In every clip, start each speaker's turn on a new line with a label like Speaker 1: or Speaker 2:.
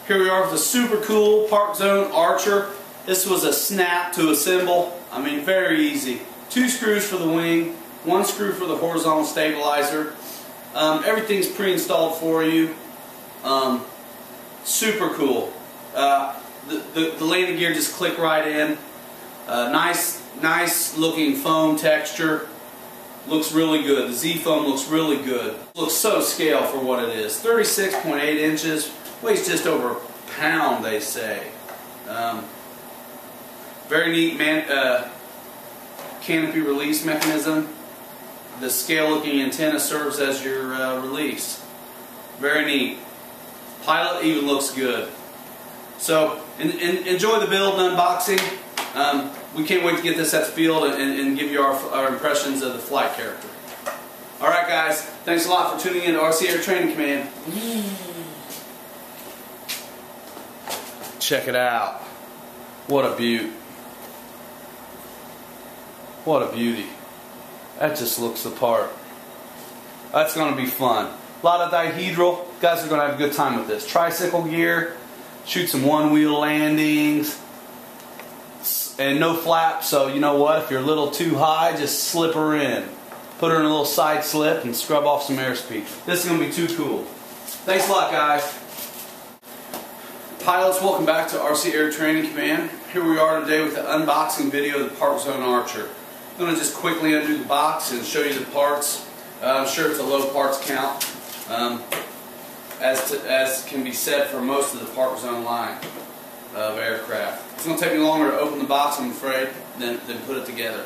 Speaker 1: Here we are with the super cool Parkzone Archer. This was a snap to assemble. I mean, very easy. 2 screws for the wing, 1 screw for the horizontal stabilizer. Everything's pre-installed for you. Super cool. The landing gear just click right in. Nice looking foam texture. Looks really good. The Z foam looks really good. Looks so scale for what it is. 36.8 inches. Weighs just over a pound, they say. Very neat canopy release mechanism. The scale looking antenna serves as your release. Very neat. Pilot even looks good. So enjoy the build and unboxing. We can't wait to get this at the field and give you our impressions of the flight character. Alright guys, thanks a lot for tuning in to RC Air Training Command. Check it out. What a beaut. What a beauty. That just looks the part. That's going to be fun. A lot of dihedral. Guys are going to have a good time with this. Tricycle gear. Shoot some one-wheel landings. And no flaps, so you know what? If you're a little too high, just slip her in. Put her in a little side slip and scrub off some airspeed. This is going to be too cool. Thanks a lot, guys. Pilots, welcome back to RC Air Training Command. Here we are today with the unboxing video of the Parkzone Archer. I'm going to just quickly undo the box and show you the parts. I'm sure it's a low parts count, as can be said for most of the Parkzone line of aircraft. It's going to take me longer to open the box, I'm afraid, than put it together.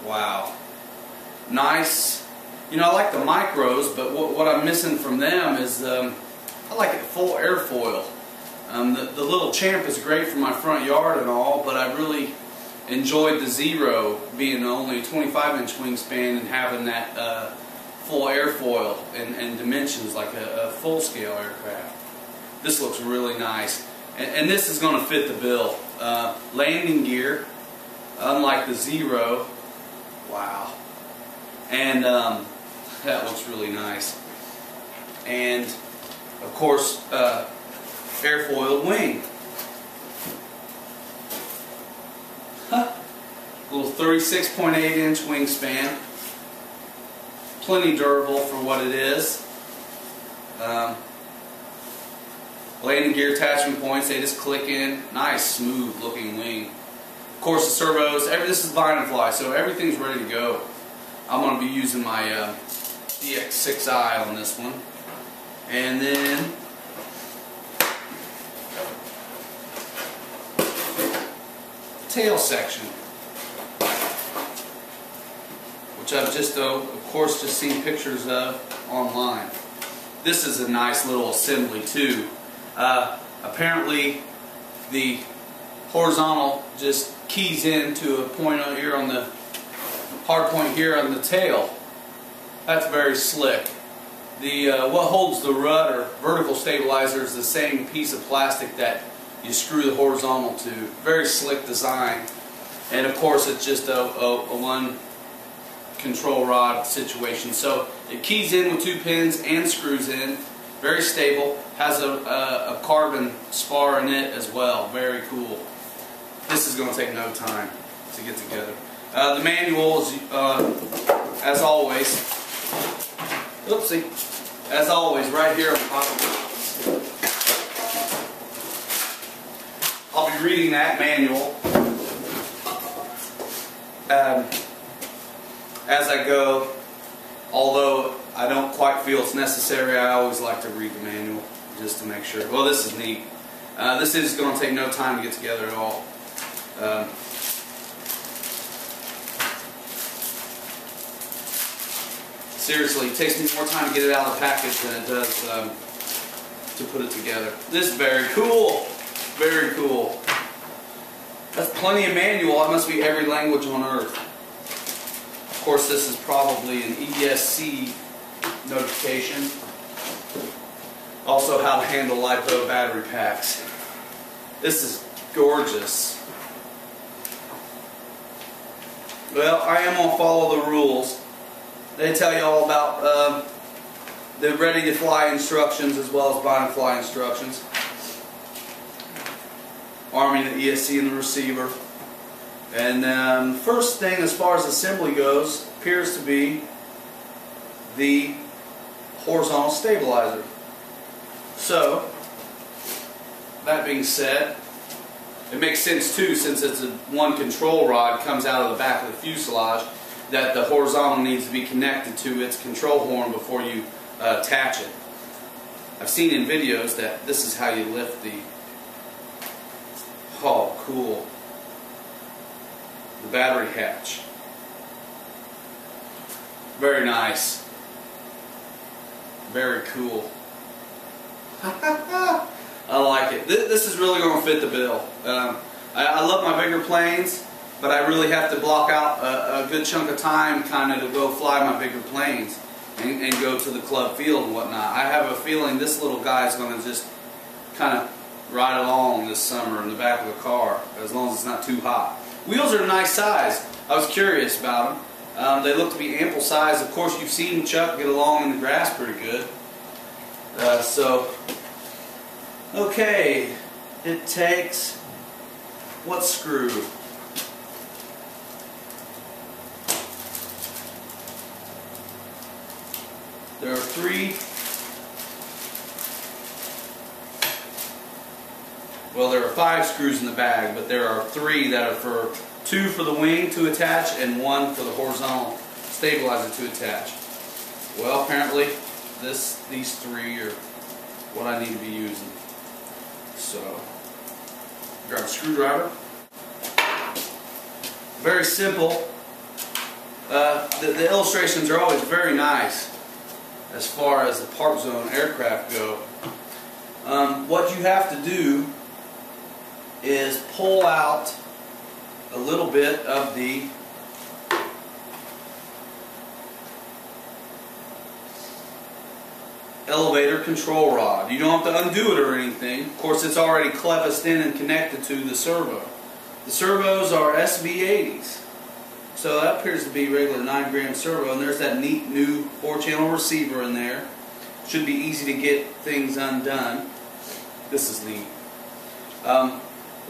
Speaker 1: Wow. Nice. You know, I like the micros, but what I'm missing from them is I like it full airfoil. The little Champ is great for my front yard and all, but I really enjoyed the Zero being only a 25-inch wingspan and having that full airfoil and dimensions like a full-scale aircraft. This looks really nice. And this is going to fit the bill. Landing gear, unlike the Zero. Wow. And that looks really nice. And, of course, airfoiled wing. Little 36.8-inch wingspan. Plenty durable for what it is. Landing gear attachment points, they just click in. Nice, smooth looking wing. Of course, the servos, this is Vine and Fly, so everything's ready to go. I'm going to be using my DX6i on this one. And then tail section, which I've just, of course, just seen pictures of online. This is a nice little assembly too. Apparently, the horizontal just keys into a point here on the hard point here on the tail. That's very slick. The what holds the rudder vertical stabilizer is the same piece of plastic that you screw the horizontal to. Very slick design. And of course it's just a one control rod situation. So it keys in with 2 pins and screws in. Very stable. Has a carbon spar in it as well. Very cool. This is going to take no time to get together. The manual is, as always, oopsie, as always, right here on the bottom. I'll be reading that manual as I go, although I don't quite feel it's necessary. I always like to read the manual just to make sure. Well, this is neat. This is going to take no time to get together at all. Seriously, it takes me more time to get it out of the package than it does to put it together. This is very cool. Very cool. That's plenty of manual. That must be every language on earth. Of course, this is probably an ESC notification. Also, how to handle LiPo battery packs. This is gorgeous. Well, I am going to follow the rules. They tell you all about the ready to fly instructions as well as bind and fly instructions. Arming the ESC and the receiver. And first thing as far as assembly goes appears to be the horizontal stabilizer. So, that being said, it makes sense too, since it's one control rod comes out of the back of the fuselage, that the horizontal needs to be connected to its control horn before you attach it. I've seen in videos that this is how you lift the, oh cool, the battery hatch. Very nice. Very cool. I like it. This is really going to fit the bill. I love my bigger planes, but I really have to block out a good chunk of time kind of to go fly my bigger planes and go to the club field and whatnot. I have a feeling this little guy is going to just kind of ride along this summer in the back of the car, as long as it's not too hot. Wheels are a nice size. I was curious about them. They look to be ample size. Of course, you've seen Chuck get along in the grass pretty good. Okay, it takes, what screw? There are three, well there are 5 screws in the bag, but there are 3 that are two for the wing to attach and 1 for the horizontal stabilizer to attach. Well, apparently these 3 are what I need to be using. So, grab a screwdriver. Very simple. The illustrations are always very nice as far as the Parkzone aircraft go. What you have to do is pull out a little bit of the elevator control rod. You don't have to undo it or anything. Of course, it's already cleviced in and connected to the servo. The servos are SV80s. So that appears to be regular 9-gram servo, and there's that neat new 4-channel receiver in there. Should be easy to get things undone. This is neat.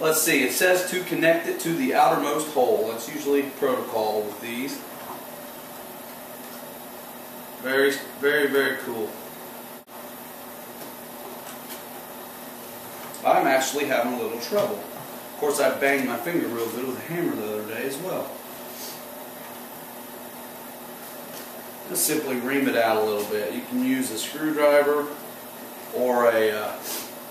Speaker 1: Let's see, it says to connect it to the outermost hole. That's usually protocol with these. Very, very, very cool. I'm actually having a little trouble. Of course, I banged my finger real good with a hammer the other day as well. Just simply ream it out a little bit. You can use a screwdriver or a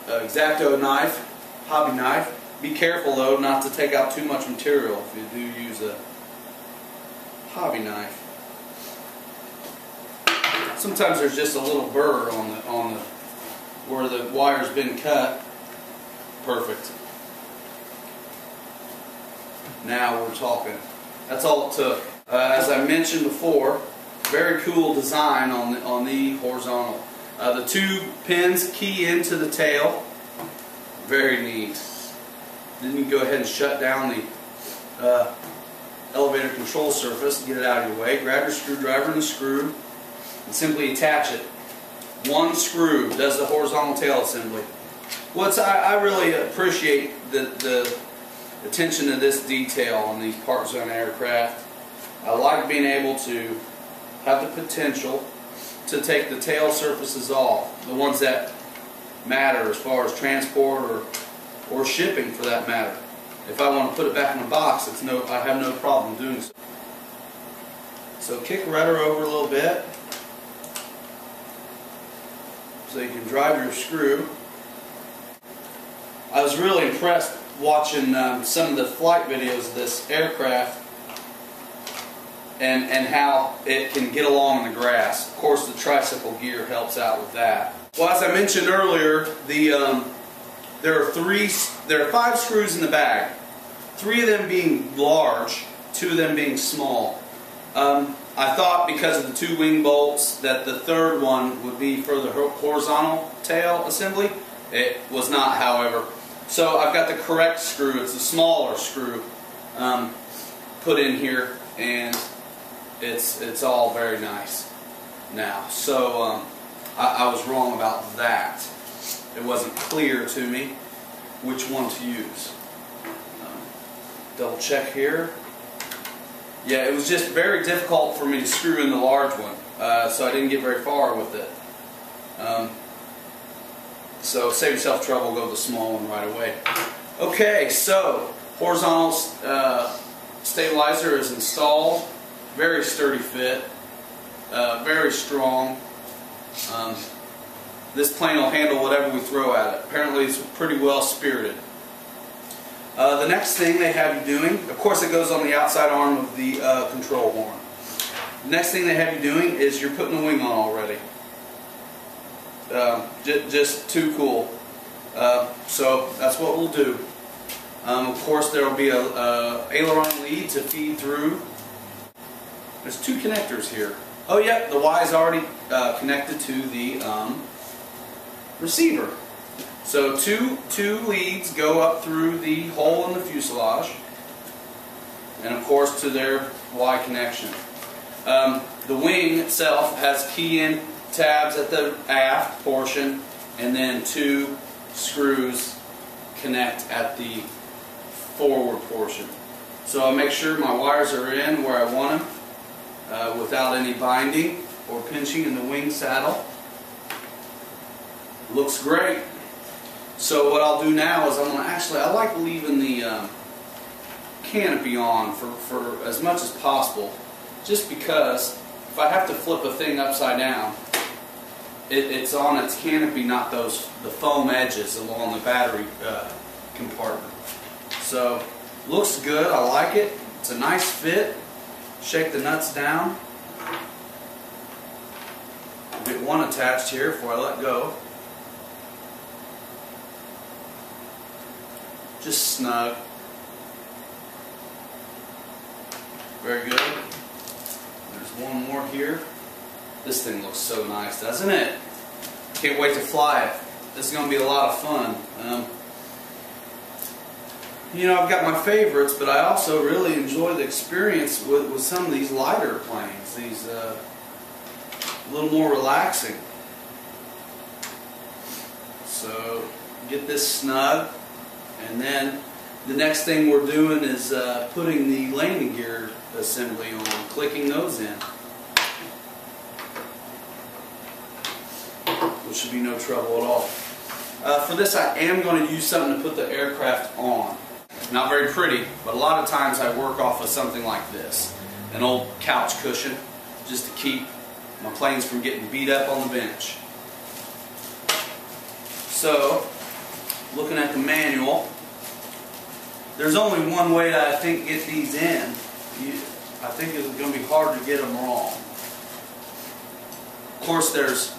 Speaker 1: X-Acto knife, hobby knife. Be careful though not to take out too much material if you do use a hobby knife. Sometimes there's just a little burr on the where the wire's been cut. Perfect. Now we're talking. That's all it took. As I mentioned before, very cool design on the horizontal. The 2 pins key into the tail. Very neat. Then you go ahead and shut down the elevator control surface and get it out of your way. Grab your screwdriver and the screw and simply attach it. 1 screw does the horizontal tail assembly. I really appreciate the attention to this detail on these Parkzone aircraft. I like being able to have the potential to take the tail surfaces off, the ones that matter as far as transport or shipping for that matter. If I want to put it back in the box, I have no problem doing so. So kick rudder over a little bit so you can drive your screw. I was really impressed watching some of the flight videos of this aircraft and how it can get along in the grass. Of course, the tricycle gear helps out with that. Well, as I mentioned earlier, there are 5 screws in the bag. 3 of them being large, 2 of them being small. I thought because of the 2 wing bolts that the 3rd one would be for the horizontal tail assembly. It was not, however. So I've got the correct screw. It's a smaller screw. put in here, and it's all very nice now. So I was wrong about that. It wasn't clear to me which one to use. Double check here. Yeah, it was just very difficult for me to screw in the large one, so I didn't get very far with it. So save yourself trouble, go with the small one right away. Okay, so horizontal stabilizer is installed. Very sturdy fit, very strong. This plane will handle whatever we throw at it. Apparently it's pretty well spirited. The next thing they have you doing, of course it goes on the outside arm of the control horn. The next thing they have you doing is you're putting the wing on already. Just too cool. So that's what we'll do. Of course there will be a aileron lead to feed through. There's two connectors here. Oh yeah, the Y is already connected to the receiver. So two leads go up through the hole in the fuselage, and of course to their Y connection. The wing itself has key-in tabs at the aft portion, and then two screws connect at the forward portion. So I make sure my wires are in where I want them without any binding or pinching in the wing saddle. Looks great. So what I'll do now is I like leaving the canopy on for as much as possible, just because if I have to flip a thing upside down, it's on its canopy, not the foam edges along the battery compartment. So looks good, I like it. It's a nice fit. Shake the nuts down. I'll get one attached here before I let go. Just snug. Very good. There's one more here. This thing looks so nice, doesn't it? Can't wait to fly it. This is going to be a lot of fun. You know, I've got my favorites, but I also really enjoy the experience with some of these lighter planes. These a little more relaxing. So get this snug, and then the next thing we're doing is putting the landing gear assembly on, clicking those in. Which should be no trouble at all. For this I am going to use something to put the aircraft on. Not very pretty, but a lot of times I work off of something like this. An old couch cushion, just to keep my planes from getting beat up on the bench. So, looking at the manual, there's only one way to, I think, get these in. I think it's going to be hard to get them wrong. Of course, there's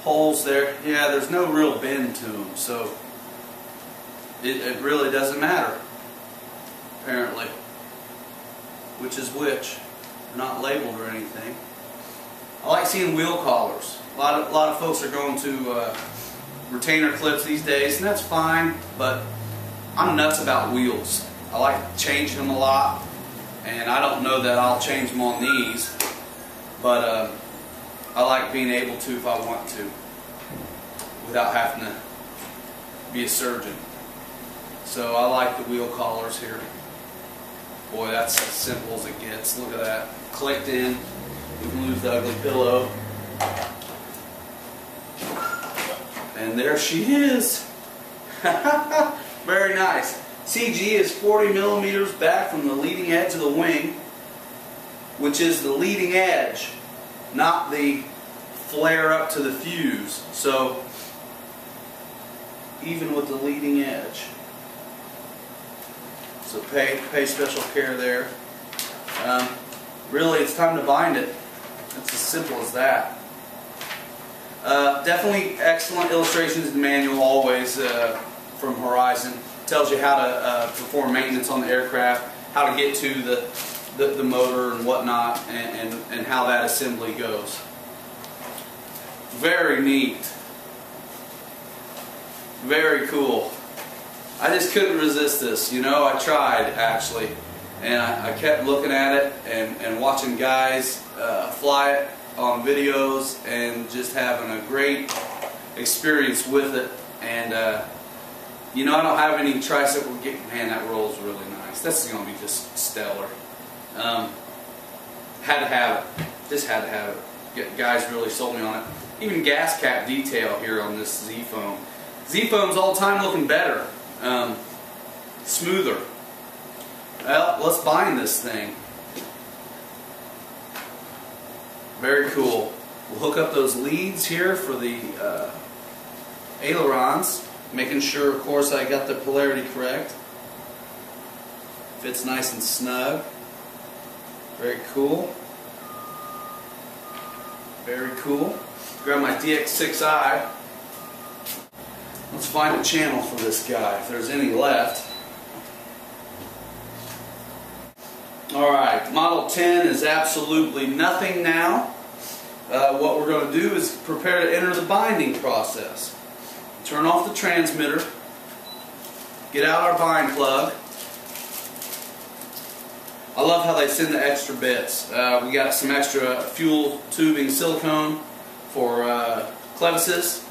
Speaker 1: holes there. Yeah, there's no real bend to them, so it really doesn't matter, apparently, which is which. They're not labeled or anything. I like seeing wheel collars. A lot of folks are going to retainer clips these days, and that's fine, but I'm nuts about wheels. I like changing them a lot, and I don't know that I'll change them on these, but I like being able to if I want to, without having to be a surgeon. So I like the wheel collars here. Boy, that's as simple as it gets. Look at that. Clicked in. We can lose the ugly pillow. And there she is. Very nice. CG is 40 millimeters back from the leading edge of the wing, which is the leading edge, not the flare up to the fuse. So even with the leading edge. So pay special care there. Really, it's time to bind it. It's as simple as that. Definitely excellent illustrations in the manual, always from Horizon. Tells you how to perform maintenance on the aircraft, how to get to the motor and whatnot, and how that assembly goes. Very neat. Very cool. I just couldn't resist this, you know. I tried, actually. and I kept looking at it and watching guys fly it on videos and just having a great experience with it. And you know, I don't have any tricycle. Man, that rolls really nice. This is going to be just stellar. Had to have it. Just had to have it. Guys really sold me on it. Even gas cap detail here on this Z-foam. Z-foam's all the time looking better. Smoother. Well, let's bind this thing. Very cool. We'll hook up those leads here for the ailerons. Making sure, of course, I got the polarity correct. Fits nice and snug. Very cool. Very cool. Grab my DX6i. Let's find a channel for this guy, if there's any left. Alright, Model 10 is absolutely nothing now. What we're going to do is prepare to enter the binding process. Turn off the transmitter. Get out our bind plug. I love how they send the extra bits. We got some extra fuel tubing silicone for clevises,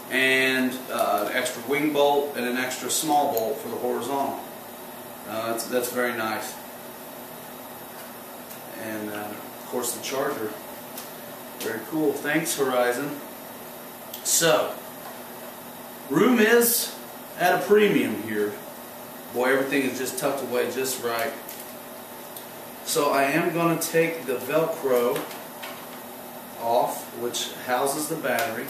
Speaker 1: and an extra wing bolt and an extra small bolt for the horizontal. That's very nice. And of course the charger. Very cool. Thanks, Horizon. So, room is at a premium here. Boy, everything is just tucked away just right. So I am going to take the Velcro off, which houses the battery,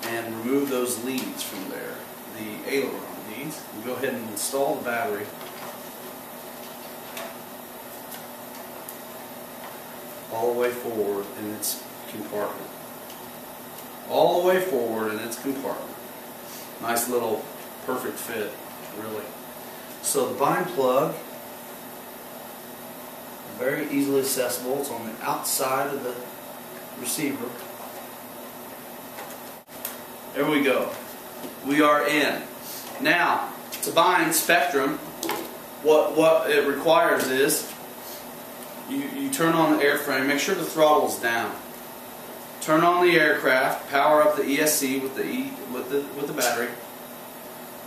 Speaker 1: and remove those leads from there, the aileron leads. We'll go ahead and install the battery. All the way forward in its compartment. All the way forward in its compartment. Nice little perfect fit, really. So the bind plug, very easily accessible. It's on the outside of the receiver. There we go. We are in. Now, to bind Spectrum, what it requires is you turn on the airframe, make sure the throttle is down. Turn on the aircraft, power up the ESC with the battery,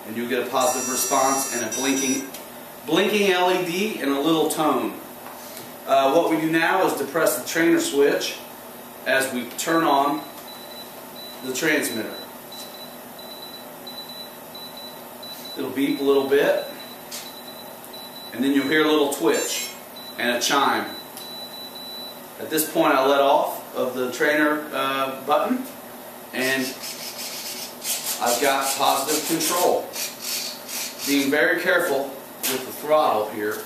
Speaker 1: and you'll get a positive response and a blinking LED and a little tone. What we do now is depress the trainer switch as we turn on the transmitter. It'll beep a little bit, and then you'll hear a little twitch and a chime. At this point, I let off of the trainer button, and I've got positive control. Being very careful with the throttle here,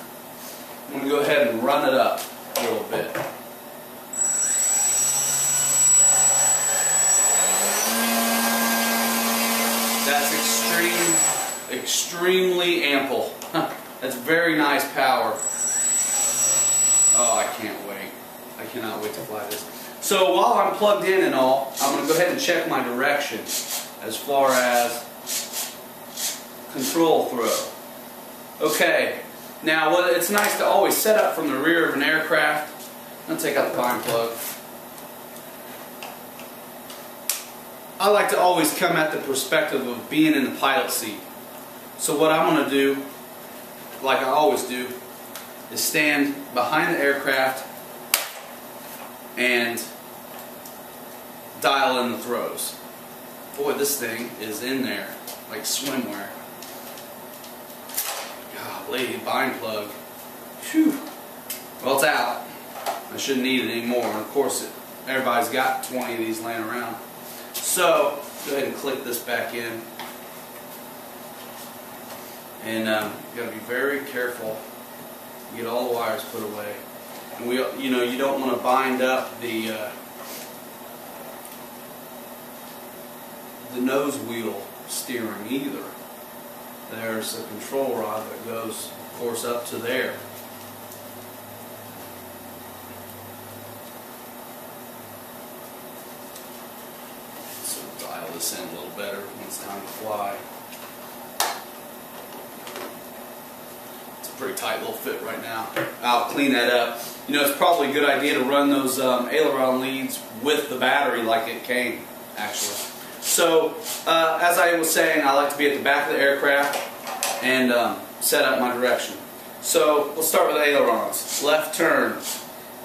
Speaker 1: I'm going to go ahead and run it up a little bit. That's extremely ample. That's very nice power. Oh, I can't wait. I cannot wait to fly this. So while I'm plugged in and all, I'm going to go ahead and check my direction as far as control throw. Okay, now it's nice to always set up from the rear of an aircraft. I'm going to take out the bind plug. I like to always come at the perspective of being in the pilot seat. So what I'm going to do, like I always do, is stand behind the aircraft and dial in the throws. Boy, this thing is in there like swimwear. Golly, bind plug. Phew. Well, it's out. I shouldn't need it anymore. And of course, everybody's got 20 of these laying around. So, go ahead and click this back in. And you got to be very careful. Get all the wires put away. And you don't want to bind up the nose wheel steering either. There's a control rod that goes, of course, up to there. So dial this in a little better when it's time to fly. pretty tight little fit right now. I'll clean that up. You know, it's probably a good idea to run those aileron leads with the battery like it came, actually. So, as I was saying, I like to be at the back of the aircraft and set up my direction. So, let's start with ailerons. Left turn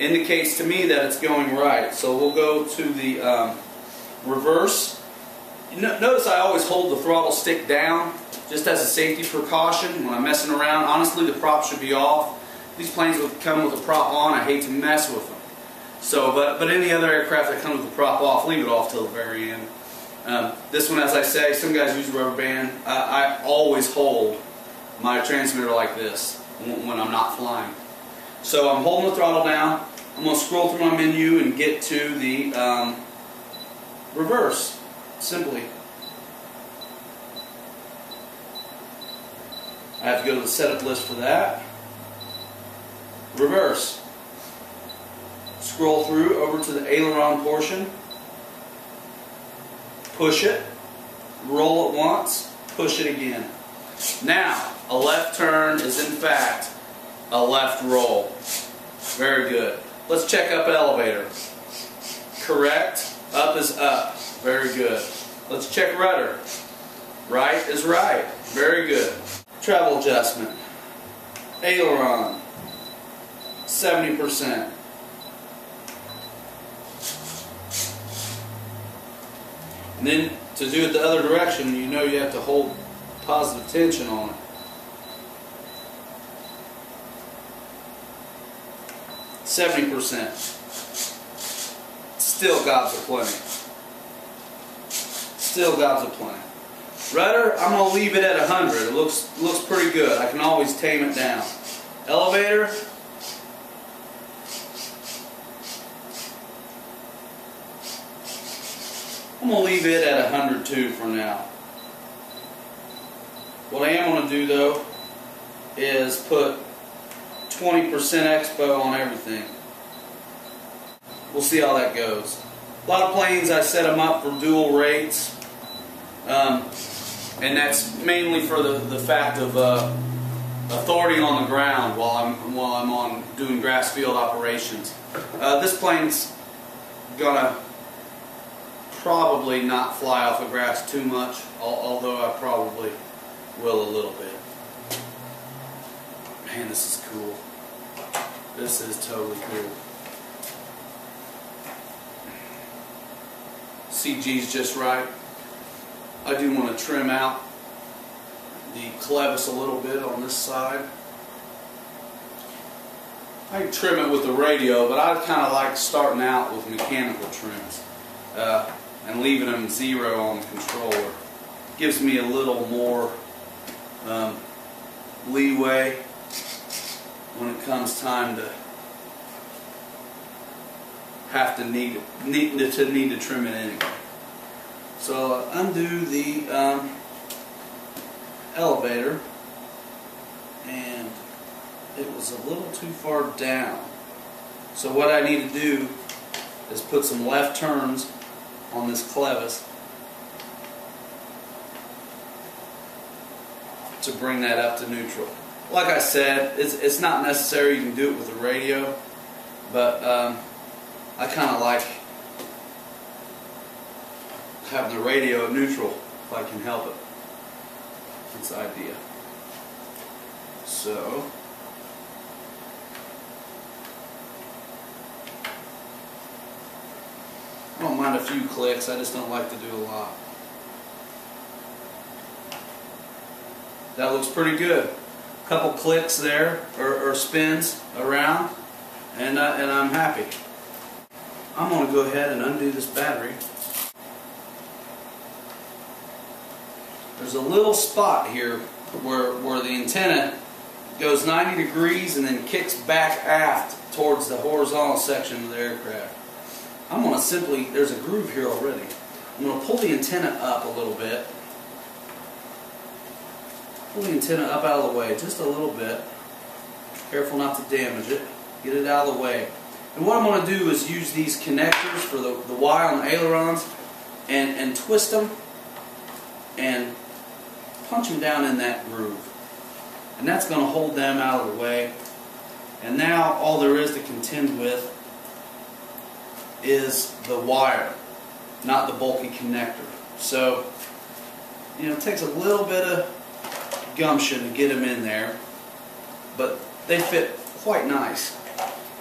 Speaker 1: indicates to me that it's going right. So we'll go to the reverse. Notice I always hold the throttle stick down just as a safety precaution when I'm messing around. Honestly, the prop should be off. These planes would come with a prop on. I hate to mess with them. So, but any other aircraft that comes with the prop off, leave it off till the very end. This one, as I say, some guys use rubber band. I always hold my transmitter like this when I'm not flying. So I'm holding the throttle down. I'm going to scroll through my menu and get to the reverse, simply. I have to go to the setup list for that. Reverse. Scroll through over to the aileron portion. Push it. Roll it once. Push it again. Now, a left turn is in fact a left roll. Very good. Let's check up elevator. Correct. Up is up. Very good. Let's check rudder. Right is right. Very good. Travel adjustment. Aileron. 70%. And then to do it the other direction, you know you have to hold positive tension on it. 70%. Still gobs are plenty. Still gobs are plenty. Rudder, I'm going to leave it at 100. It looks pretty good. I can always tame it down. Elevator, I'm going to leave it at 102 for now. What I am going to do though is put 20% expo on everything. We'll see how that goes. A lot of planes I set them up for dual rates, and that's mainly for the fact of authority on the ground while I'm on doing grass field operations. This plane's gonna probably not fly off of grass too much, although I probably will a little bit. Man, this is cool. This is totally cool. CG's just right. I do want to trim out the clevis a little bit on this side. I can trim it with the radio, but I kind of like starting out with mechanical trims and leaving them 0 on the controller. Gives me a little more leeway when it comes time to need to trim it anyway. So undo the elevator, and it was a little too far down. So what I need to do is put some left turns on this clevis to bring that up to neutral. Like I said, it's not necessary. You can do it with the radio, but I kind of like having the radio at neutral if I can help it. That's the idea. So I don't mind a few clicks, I just don't like to do a lot. That looks pretty good. A couple clicks there, or spins around, and I'm happy. I'm going to go ahead and undo this battery. There's a little spot here where the antenna goes 90 degrees and then kicks back aft towards the horizontal section of the aircraft. I'm going to simply, there's a groove here already. I'm going to pull the antenna up a little bit. Pull the antenna up out of the way just a little bit. Careful not to damage it. Get it out of the way. And what I'm going to do is use these connectors for the Y on the ailerons and twist them and punch them down in that groove. and that's going to hold them out of the way. And now all there is to contend with is the wire, not the bulky connector. So, you know, it takes a little bit of gumption to get them in there, but they fit quite nice.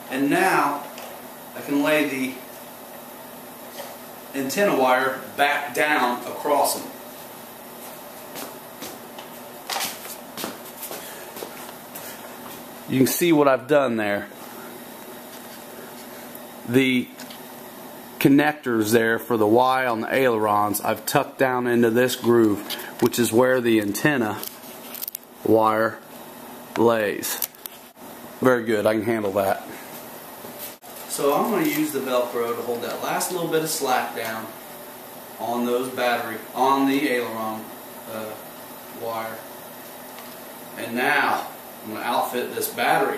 Speaker 1: And now I can lay the antenna wire back down across them. You can see what I've done there. The connectors there for the Y on the ailerons I've tucked down into this groove, which is where the antenna wire lays. Very good, I can handle that. So I'm going to use the Velcro to hold that last little bit of slack down on those on the aileron wire. And now I'm going to outfit this battery,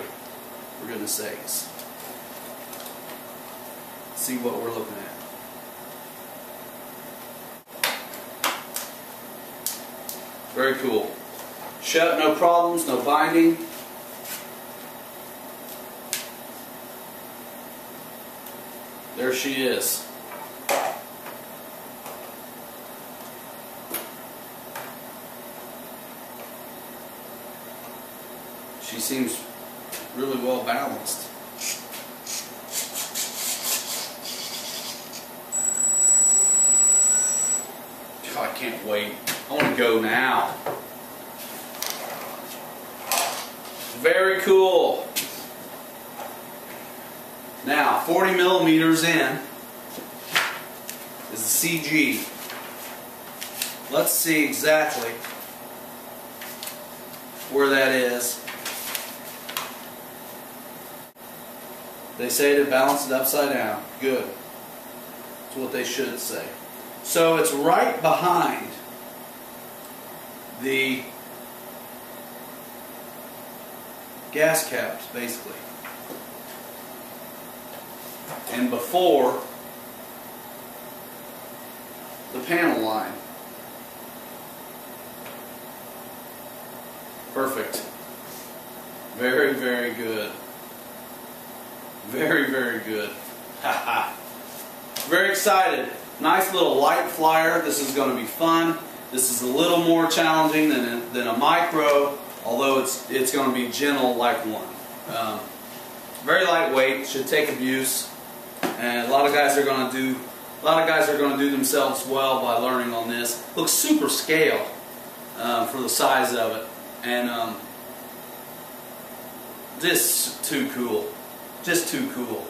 Speaker 1: for goodness sakes. See what we're looking at. Very cool. Shut, no problems, no binding. There she is. She seems really well balanced. God, I can't wait. I want to go now. Very cool. Now, 40 millimeters in is the CG. Let's see exactly where that is. They say to balance it upside down. Good. That's what they should say. So it's right behind the gas caps, basically. And before the panel line. Perfect. Very, very good. Very, very good. Haha. Very excited. Nice little light flyer. This is going to be fun. This is a little more challenging than a micro, although it's going to be gentle like one. Very lightweight. Should take abuse, and a lot of guys are going to do themselves well by learning on this. Looks super scale for the size of it, and this too cool. Just too cool.